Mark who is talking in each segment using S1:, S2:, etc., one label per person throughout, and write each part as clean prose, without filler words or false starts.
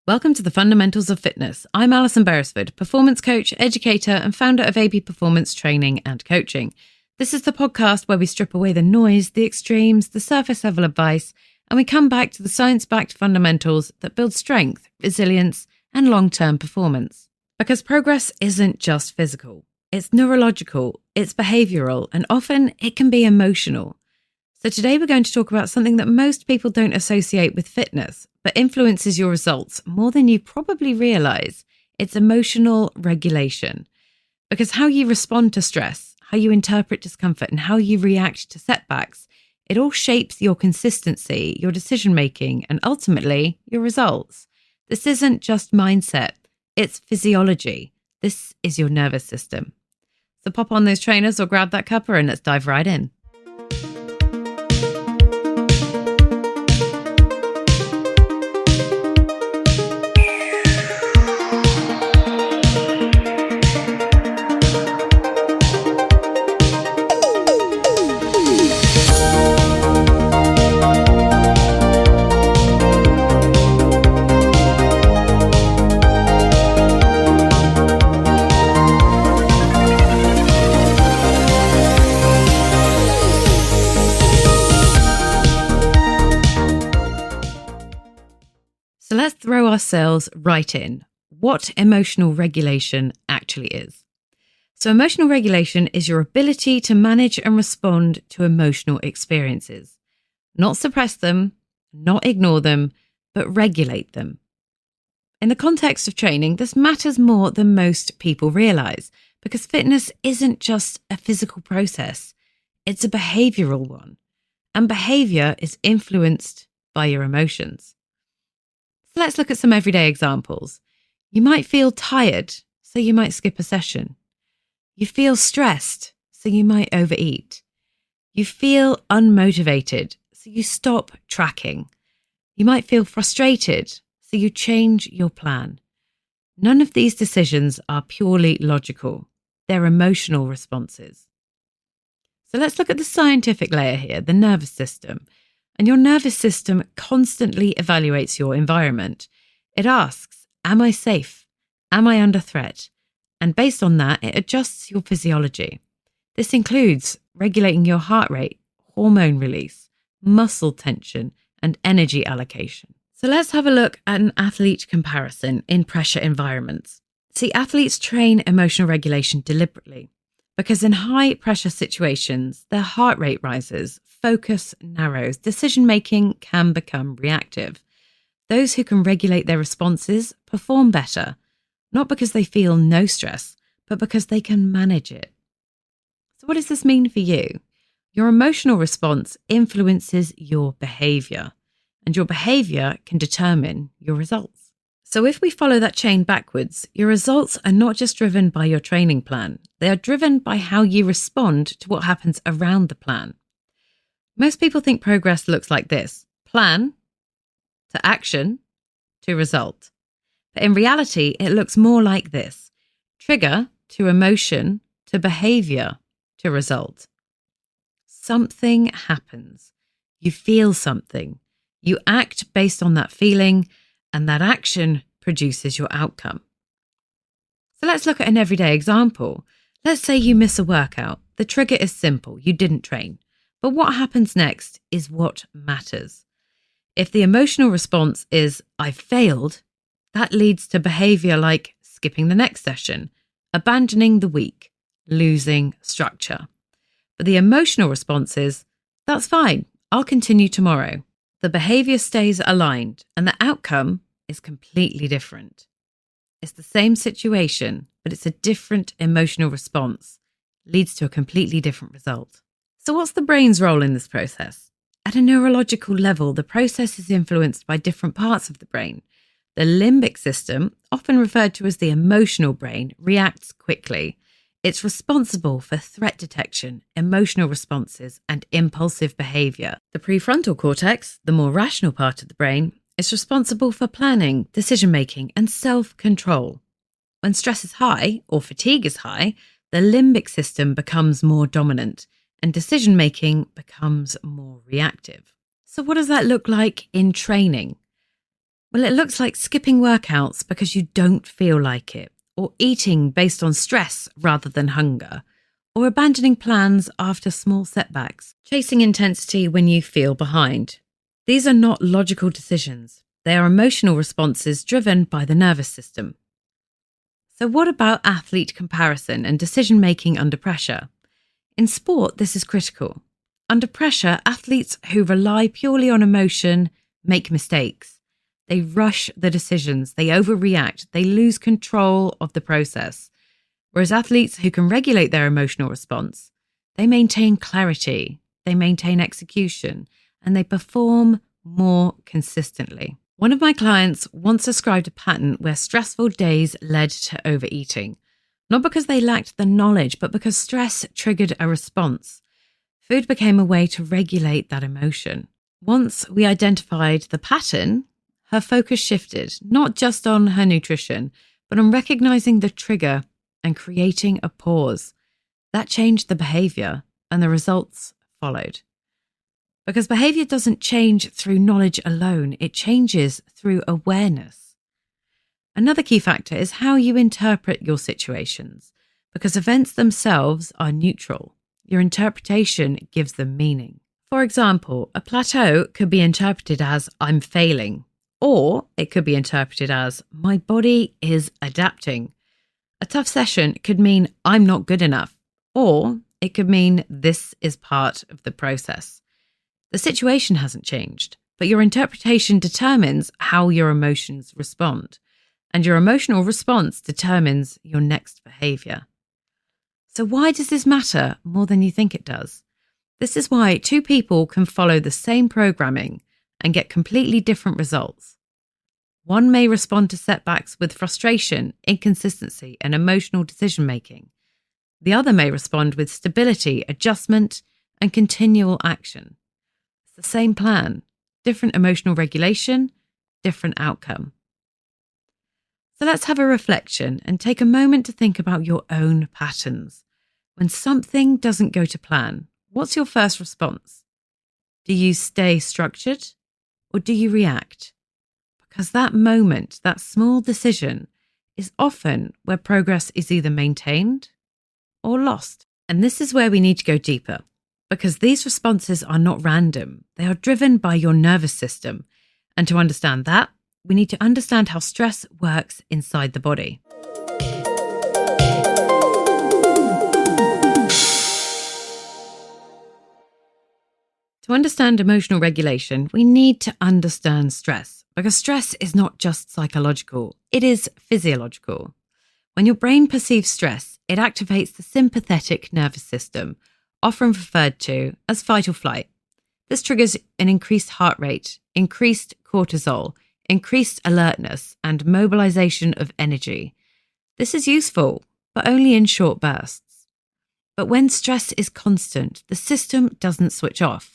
S1: Welcome to the Fundamentals of Fitness. I'm Alison, performance coach, educator, and founder of AB Performance Training and Coaching. This is the podcast where we strip away the noise, the extremes, the surface level advice, and we come back to the science-backed fundamentals that build strength, resilience, and long-term performance. Because progress isn't just physical. It's neurological, it's behavioural, and often it can be emotional. So today we're going to talk about something that most people don't associate with fitness, but influences your results more than you probably realise. It's emotional regulation. Because how you respond to stress, how you interpret discomfort, and how you react to setbacks, it all shapes your consistency, your decision-making, and ultimately, your results. This isn't just mindset, it's physiology. This is your nervous system. So pop on those trainers or grab that cuppa and let's dive right in. So let's throw ourselves right in. What emotional regulation actually is. So emotional regulation is your ability to manage and respond to emotional experiences. Not suppress them, not ignore them, but regulate them. In the context of training, this matters more than most people realise, because fitness isn't just a physical process, it's a behavioural one. And behaviour is influenced by your emotions. So let's look at some everyday examples. You might feel tired, so you might skip a session. You feel stressed, so you might overeat. You feel unmotivated, so you stop tracking. You might feel frustrated, so you change your plan. None of these decisions are purely logical. They're emotional responses. So let's look at the scientific layer here, the nervous system. And your nervous system constantly evaluates your environment. It asks, am I safe? Am I under threat? And based on that, it adjusts your physiology. This includes regulating your heart rate, hormone release, muscle tension, and energy allocation. So let's have a look at an athlete comparison in pressure environments. See, athletes train emotional regulation deliberately because in high pressure situations, their heart rate rises, focus narrows, decision-making can become reactive. Those who can regulate their responses perform better, not because they feel no stress, but because they can manage it. So what does this mean for you? Your emotional response influences your behaviour, and your behaviour can determine your results. So if we follow that chain backwards, your results are not just driven by your training plan, they are driven by how you respond to what happens around the plan. Most people think progress looks like this: plan to action to result. But in reality, it looks more like this: trigger to emotion to behaviour to result. Something happens. You feel something. You act based on that feeling, and that action produces your outcome. So let's look at an everyday example. Let's say you miss a workout. The trigger is simple. You didn't train. But what happens next is what matters. If the emotional response is, I've failed, that leads to behaviour like skipping the next session, abandoning the week, losing structure. But the emotional response is, that's fine, I'll continue tomorrow. The behaviour stays aligned and the outcome is completely different. It's the same situation, but it's a different emotional response, leads to a completely different result. So what's the brain's role in this process? At a neurological level, the process is influenced by different parts of the brain. The limbic system, often referred to as the emotional brain, reacts quickly. It's responsible for threat detection, emotional responses, and impulsive behaviour. The prefrontal cortex, the more rational part of the brain, is responsible for planning, decision-making, and self-control. When stress is high or fatigue is high, the limbic system becomes more dominant and decision-making becomes more reactive. So what does that look like in training? Well, it looks like skipping workouts because you don't feel like it, or eating based on stress rather than hunger, or abandoning plans after small setbacks, chasing intensity when you feel behind. These are not logical decisions. They are emotional responses driven by the nervous system. So what about athlete comparison and decision-making under pressure? In sport, this is critical. Under pressure, athletes who rely purely on emotion make mistakes. They rush the decisions, they overreact, they lose control of the process. Whereas athletes who can regulate their emotional response, they maintain clarity, they maintain execution, and they perform more consistently. One of my clients once described a pattern where stressful days led to overeating, not because they lacked the knowledge, but because stress triggered a response. Food became a way to regulate that emotion. Once we identified the pattern, her focus shifted, not just on her nutrition, but on recognizing the trigger and creating a pause. That changed the behaviour, and the results followed. Because behaviour doesn't change through knowledge alone, it changes through awareness. Another key factor is how you interpret your situations, because events themselves are neutral. Your interpretation gives them meaning. For example, a plateau could be interpreted as I'm failing, or it could be interpreted as my body is adapting. A tough session could mean I'm not good enough, or it could mean this is part of the process. The situation hasn't changed, but your interpretation determines how your emotions respond, and your emotional response determines your next behaviour. So why does this matter more than you think it does? This is why two people can follow the same programming and get completely different results. One may respond to setbacks with frustration, inconsistency, and emotional decision-making. The other may respond with stability, adjustment, and continual action. It's the same plan, different emotional regulation, different outcome. So let's have a reflection and take a moment to think about your own patterns. When something doesn't go to plan, what's your first response? Do you stay structured or do you react? Because that moment, that small decision, is often where progress is either maintained or lost. And this is where we need to go deeper, because these responses are not random. They are driven by your nervous system. And to understand that, we need to understand how stress works inside the body. To understand emotional regulation, we need to understand stress, because stress is not just psychological, it is physiological. When your brain perceives stress, it activates the sympathetic nervous system, often referred to as fight or flight. This triggers an increased heart rate, increased cortisol, increased alertness, and mobilization of energy. This is useful, but only in short bursts. But when stress is constant, the system doesn't switch off,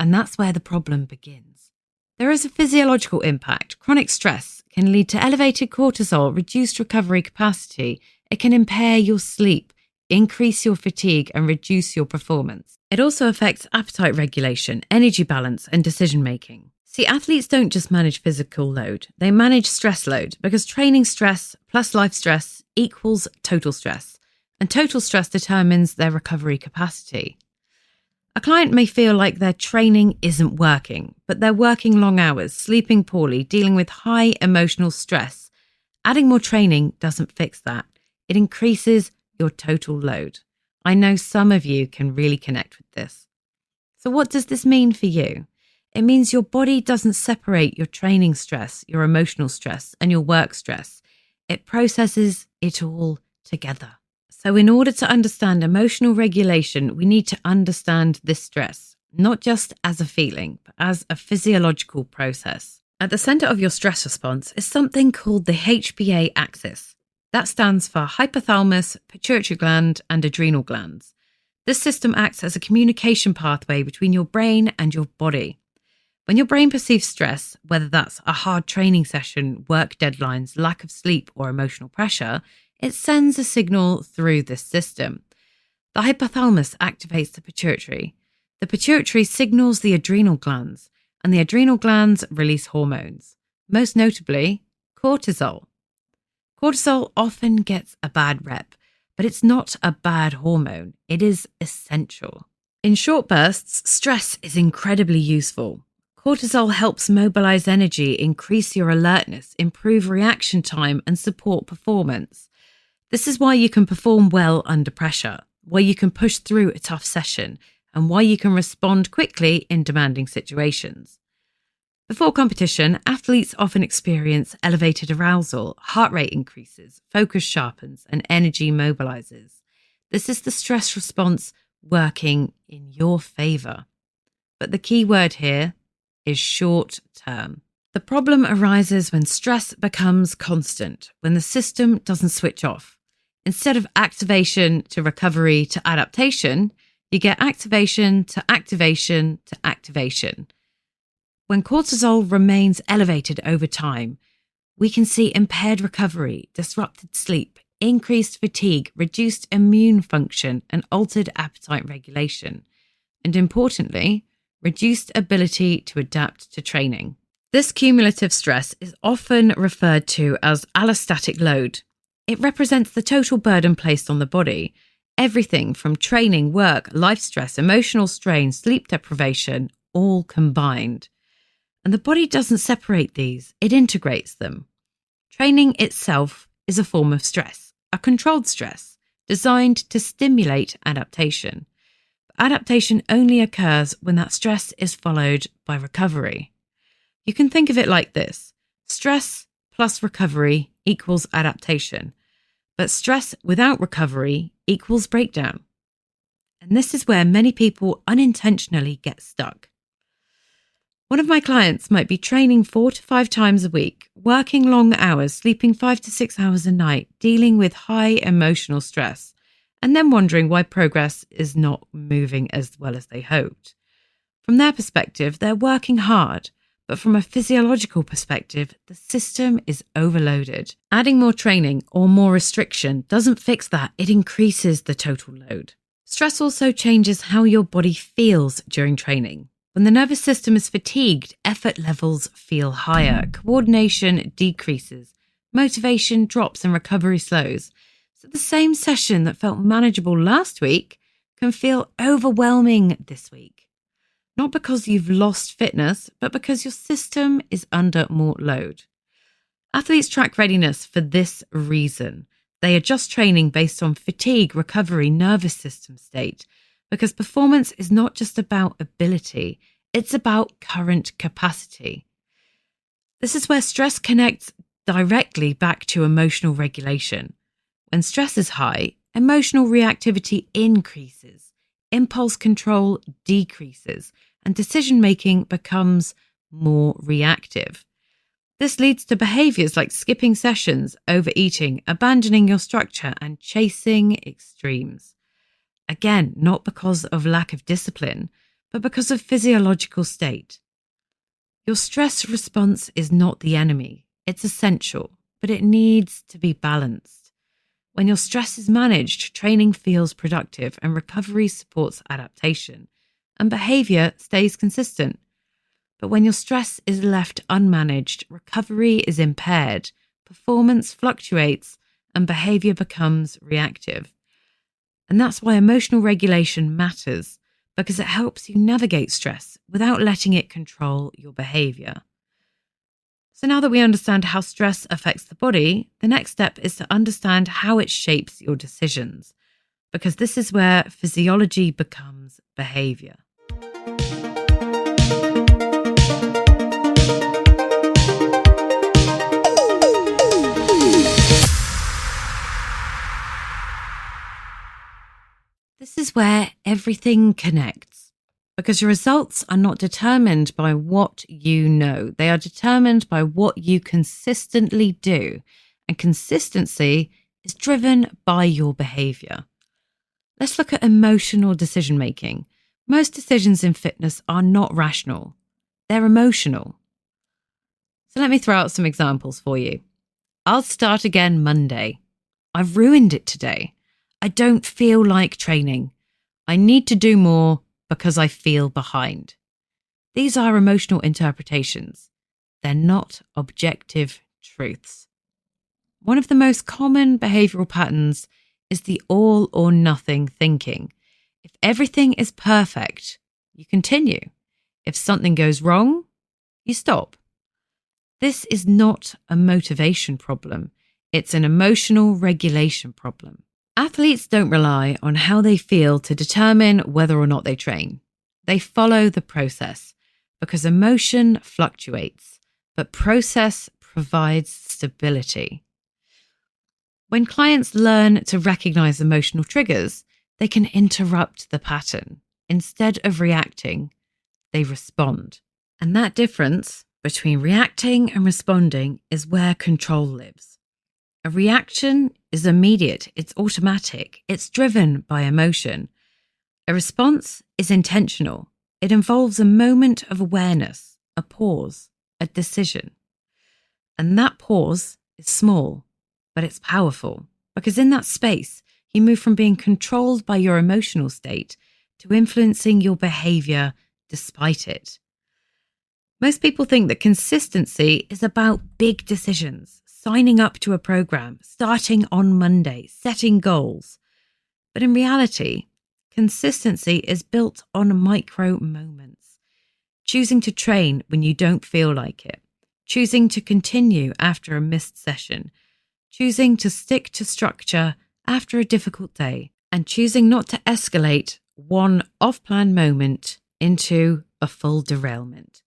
S1: and that's where the problem begins. There is a physiological impact. Chronic stress can lead to elevated cortisol, reduced recovery capacity. It can impair your sleep, increase your fatigue, and reduce your performance. It also affects appetite regulation, energy balance, and decision-making. See, athletes don't just manage physical load, they manage stress load, because training stress plus life stress equals total stress, and total stress determines their recovery capacity. A client may feel like their training isn't working, but they're working long hours, sleeping poorly, dealing with high emotional stress. Adding more training doesn't fix that. It increases your total load. I know some of you can really connect with this. So what does this mean for you? It means your body doesn't separate your training stress, your emotional stress, and your work stress. It processes it all together. So in order to understand emotional regulation, we need to understand this stress, not just as a feeling, but as a physiological process. At the center of your stress response is something called the HPA axis. That stands for hypothalamus, pituitary gland, and adrenal glands. This system acts as a communication pathway between your brain and your body. When your brain perceives stress, whether that's a hard training session, work deadlines, lack of sleep, or emotional pressure, it sends a signal through this system. The hypothalamus activates the pituitary. The pituitary signals the adrenal glands, and the adrenal glands release hormones. most notably cortisol. Cortisol often gets a bad rep, but it's not a bad hormone. It is essential. In short bursts, stress is incredibly useful. Cortisol helps mobilize energy, increase your alertness, improve reaction time, and support performance. This is why you can perform well under pressure, why you can push through a tough session, and why you can respond quickly in demanding situations. Before competition, athletes often experience elevated arousal, heart rate increases, focus sharpens, and energy mobilizes. This is the stress response working in your favor. But the key word here is short term. The problem arises when stress becomes constant, when the system doesn't switch off. Instead of activation to recovery to adaptation, you get activation to activation to activation. When cortisol remains elevated over time, we can see impaired recovery, disrupted sleep, increased fatigue, reduced immune function, and altered appetite regulation. And importantly, reduced ability to adapt to training. This cumulative stress is often referred to as allostatic load. It represents the total burden placed on the body, everything from training, work, life stress, emotional strain, sleep deprivation, all combined. And the body doesn't separate these, it integrates them. Training itself is a form of stress, a controlled stress, designed to stimulate adaptation. But adaptation only occurs when that stress is followed by recovery. You can think of it like this: stress plus recovery equals adaptation, but stress without recovery equals breakdown. And this is where many people unintentionally get stuck. One of my clients might be training 4 to 5 times a week, working long hours, sleeping 5 to 6 hours a night, dealing with high emotional stress, and then wondering why progress is not moving as well as they hoped. From their perspective, they're working hard, but from a physiological perspective, the system is overloaded. Adding more training or more restriction doesn't fix that, it increases the total load. Stress also changes how your body feels during training. When the nervous system is fatigued, effort levels feel higher, coordination decreases, motivation drops and recovery slows. So the same session that felt manageable last week can feel overwhelming this week. Not because you've lost fitness, but because your system is under more load. Athletes track readiness for this reason. They adjust training based on fatigue, recovery, nervous system state, because performance is not just about ability, it's about current capacity. This is where stress connects directly back to emotional regulation. When stress is high, emotional reactivity increases, impulse control decreases, and decision-making becomes more reactive. This leads to behaviours like skipping sessions, overeating, abandoning your structure, and chasing extremes. Again, not because of lack of discipline, but because of physiological state. Your stress response is not the enemy. It's essential, but it needs to be balanced. When your stress is managed, training feels productive and recovery supports adaptation, and behaviour stays consistent. But when your stress is left unmanaged, recovery is impaired, performance fluctuates, and behaviour becomes reactive. And that's why emotional regulation matters, because it helps you navigate stress without letting it control your behaviour. So now that we understand how stress affects the body, the next step is to understand how it shapes your decisions, because this is where physiology becomes behaviour. This is where everything connects, because your results are not determined by what you know. They are determined by what you consistently do, and consistency is driven by your behaviour. Let's look at emotional decision making. Most decisions in fitness are not rational. They're emotional. So let me throw out some examples for you. I'll start again Monday. I've ruined it today. I don't feel like training. I need to do more because I feel behind. These are emotional interpretations. they're not objective truths. One of the most common behavioural patterns is the all or nothing thinking. If everything is perfect, you continue. If something goes wrong, you stop. This is not a motivation problem. It's an emotional regulation problem. Athletes don't rely on how they feel to determine whether or not they train. They follow the process because emotion fluctuates, but process provides stability. When clients learn to recognize emotional triggers, they can interrupt the pattern. Instead of reacting, they respond. And that difference between reacting and responding is where control lives. A reaction is immediate, it's automatic, it's driven by emotion. A response is intentional. It involves a moment of awareness, a pause, a decision. And that pause is small, but it's powerful, because in that space, you move from being controlled by your emotional state to influencing your behaviour despite it. Most people think that consistency is about big decisions, signing up to a program, starting on Monday, setting goals. But in reality, consistency is built on micro moments. Choosing to train when you don't feel like it, choosing to continue after a missed session, choosing to stick to structure after a difficult day, and choosing not to escalate one off-plan moment into a full derailment.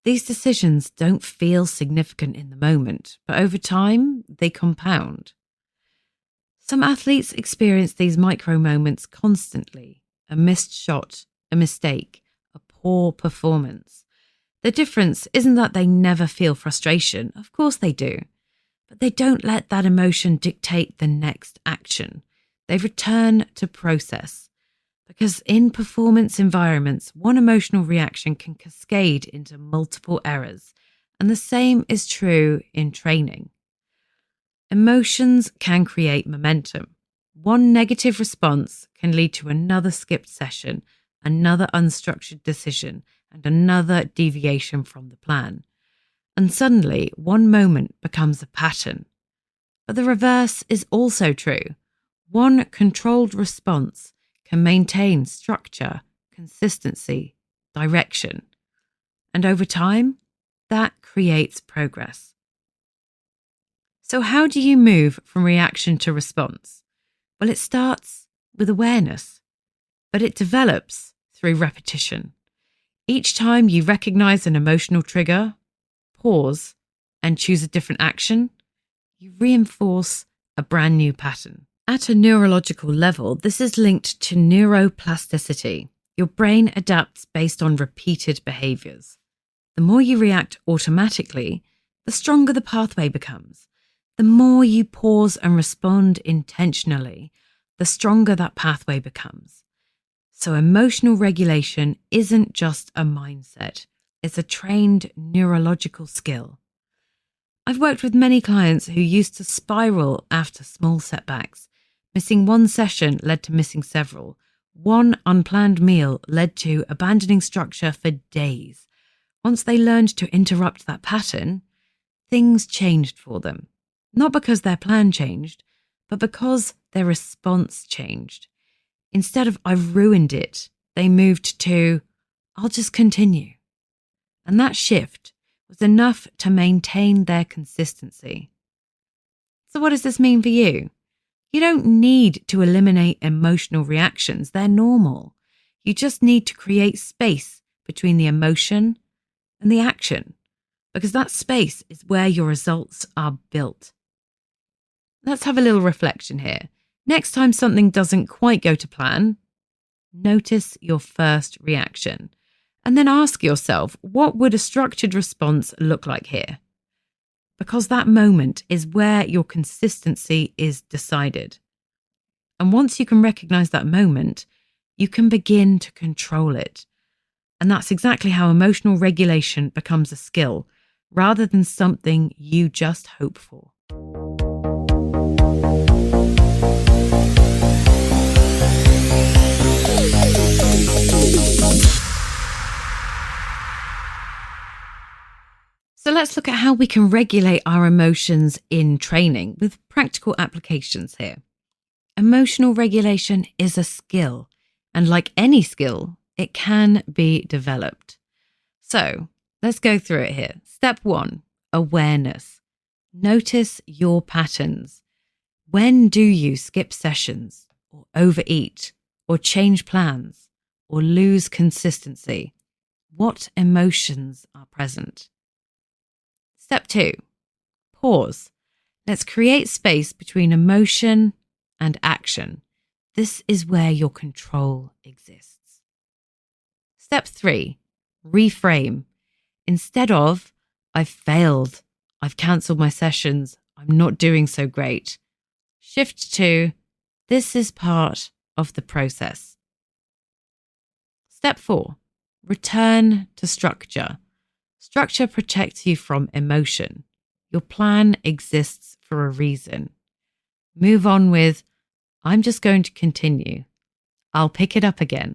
S1: These decisions don't feel significant in the moment, but over time, they compound. Some athletes experience these micro moments constantly: a missed shot, a mistake, a poor performance. The difference isn't that they never feel frustration. Of course they do. But they don't let that emotion dictate the next action. They return to process. Because in performance environments, one emotional reaction can cascade into multiple errors. And the same is true in training. Emotions can create momentum. One negative response can lead to another skipped session, another unstructured decision, and another deviation from the plan. And suddenly, one moment becomes a pattern. But the reverse is also true. One controlled response can maintain structure, consistency, direction. And over time, that creates progress. So how do you move from reaction to response? Well, it starts with awareness, but it develops through repetition. Each time you recognize an emotional trigger, pause, and choose a different action, you reinforce a brand new pattern. At a neurological level, this is linked to neuroplasticity. Your brain adapts based on repeated behaviours. The more you react automatically, the stronger the pathway becomes. The more you pause and respond intentionally, the stronger that pathway becomes. So emotional regulation isn't just a mindset. It's a trained neurological skill. I've worked with many clients who used to spiral after small setbacks. Missing one session led to missing several. One unplanned meal led to abandoning structure for days. Once they learned to interrupt that pattern, things changed for them. Not because their plan changed, but because their response changed. Instead of "I've ruined it," they moved to "I'll just continue." And that shift was enough to maintain their consistency. So what does this mean for you? You don't need to eliminate emotional reactions. They're normal. You just need to create space between the emotion and the action, because that space is where your results are built. Let's have a little reflection here. Next time something doesn't quite go to plan, notice your first reaction. And then ask yourself, what would a structured response look like here? Because that moment is where your consistency is decided. And once you can recognize that moment, you can begin to control it. And that's exactly how emotional regulation becomes a skill, rather than something you just hope for. So let's look at how we can regulate our emotions in training with practical applications here. Emotional regulation is a skill, and like any skill, it can be developed. So let's go through it here. Step 1, awareness. Notice your patterns. When do you skip sessions, or overeat, or change plans, or lose consistency? What emotions are present? Step 2, pause. Let's create space between emotion and action. This is where your control exists. Step 3, reframe. Instead of, I've failed, I've cancelled my sessions, I'm not doing so great, shift to, this is part of the process. Step 4, return to structure. Structure protects you from emotion. Your plan exists for a reason. Move on with, I'm just going to continue. I'll pick it up again.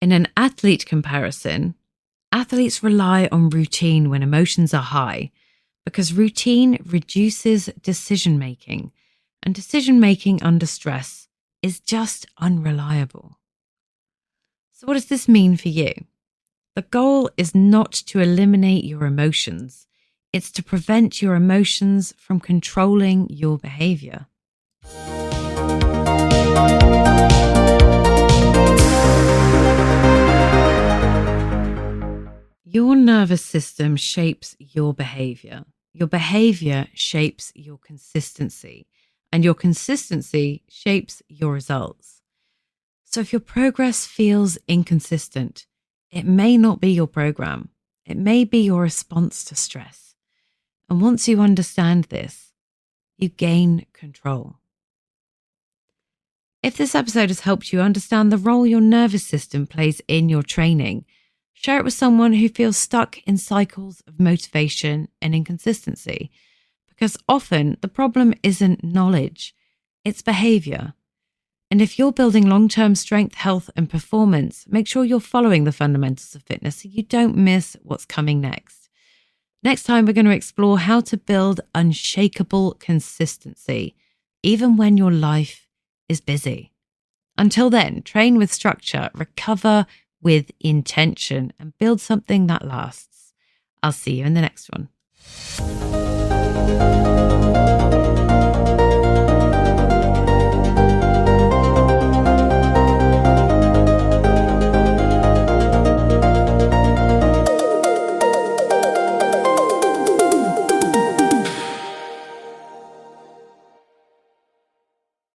S1: In an athlete comparison, athletes rely on routine when emotions are high because routine reduces decision-making, and decision-making under stress is just unreliable. So what does this mean for you? The goal is not to eliminate your emotions. It's to prevent your emotions from controlling your behaviour. Your nervous system shapes your behaviour. Your behaviour shapes your consistency, and your consistency shapes your results. So if your progress feels inconsistent, it may not be your program. It may be your response to stress. And once you understand this, you gain control. If this episode has helped you understand the role your nervous system plays in your training, share it with someone who feels stuck in cycles of motivation and inconsistency, because often the problem isn't knowledge, it's behaviour. And if you're building long-term strength, health and performance, make sure you're following the fundamentals of fitness so you don't miss what's coming next. Next time, we're going to explore how to build unshakable consistency, even when your life is busy. Until then, train with structure, recover with intention, and build something that lasts. I'll see you in the next one.